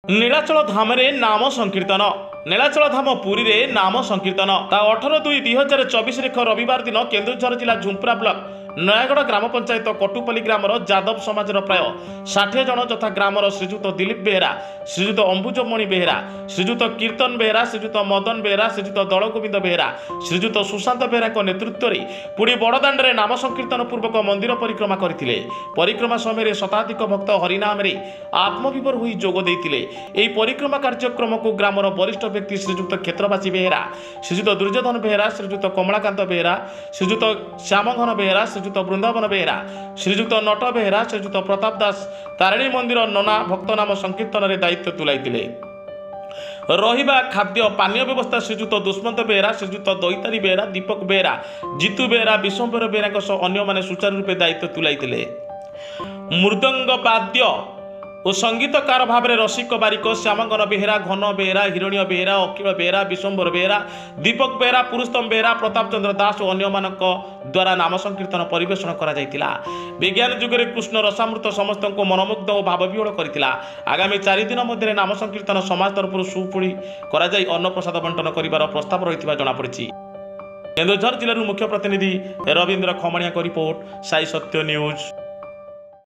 नीलाचल धाम नाम संकीर्तन नीलाचल धाम पुरी रे नाम संकीर्तन 18/2/2024 रविवार दिन केन्दुझर जिला झुंपुरा ब्लॉक नयागढ़ ग्राम पंचायत कटुपल्ली ग्रामर जादव समाज प्राय 60 जन यथा ग्रामर श्रीजुत दिलीप बेहेरा, श्रीजुत अंबुजमणि बेहेरा, श्रीजुत कीर्तन बेहेरा, श्रीजुत मदन बेहेरा, श्रीजुत दलगोविंद बेहेरा, श्रीजुत सुशांत बेहेरा नेतृत्व में पुरी बड़दाण्डे नाम संकीर्तन पूर्वक मंदिर परिक्रमा करथिले। परिक्रमा समय शताधिक भक्त हरिनाम आत्मविभोर होई जोग देइतिले। एही परिक्रमा कार्यक्रम को ग्रामर वरिष्ठ व्यक्ति श्रीजुत क्षेत्रवासी बेहेरा, श्रीजुत दुर्योधन बेहेरा, श्रीजुत कमलाकांत बेहेरा, श्रीजुत श्यामघन बेहेरा, श्रीजुत वृंदावन बेहेरा, श्रीजुत नट बेहेरा, श्रीजुत प्रताप दास तारिणी मंदिर नना भक्त नाम संकीर्तन रे दायित्व तुलाइतिले। रहिबा खाद्य पानीय व्यवस्था श्रीजुत दुष्मंत बेहेरा, श्रीजुत दैतारी बेहेरा, दीपक बेहेरा, जीतू बेहेरा, विश्वंभर बेहेरा सह अन्य माने सुचारू रूपे दायित्व तुलाइतिले। मृदंग वाद्य और संगीतकार भाव में रसिक बारिक, श्यामगन बेहेरा, घन बेहेरा, हिरण्य बेहेरा, अखिल बेहेरा, विश्वंभर बेहेरा, दीपक बेहेरा, पुरुषोत्तम बेहेरा, प्रताप चंद्र दास और अन्य मानक द्वारा नाम संकीर्तन परिवेषण करा जायतिला। विज्ञान जुगरे कृष्ण रसामृत समस्त को मनमुग्ध और भावविह्वल करथिला। आगामी 4 दिन मध्य नाम संकीर्तन समाज तरफ सुपुड़ी करा जाय अन्न प्रसाद बंटन करिवार प्रस्ताव रहिथिबा जणा पड़िछि। केन्दुझर जिल्लार मुख्य प्रतिनिधि रवींद्र खमणिया को रिपोर्ट, साई सत्य न्यूज।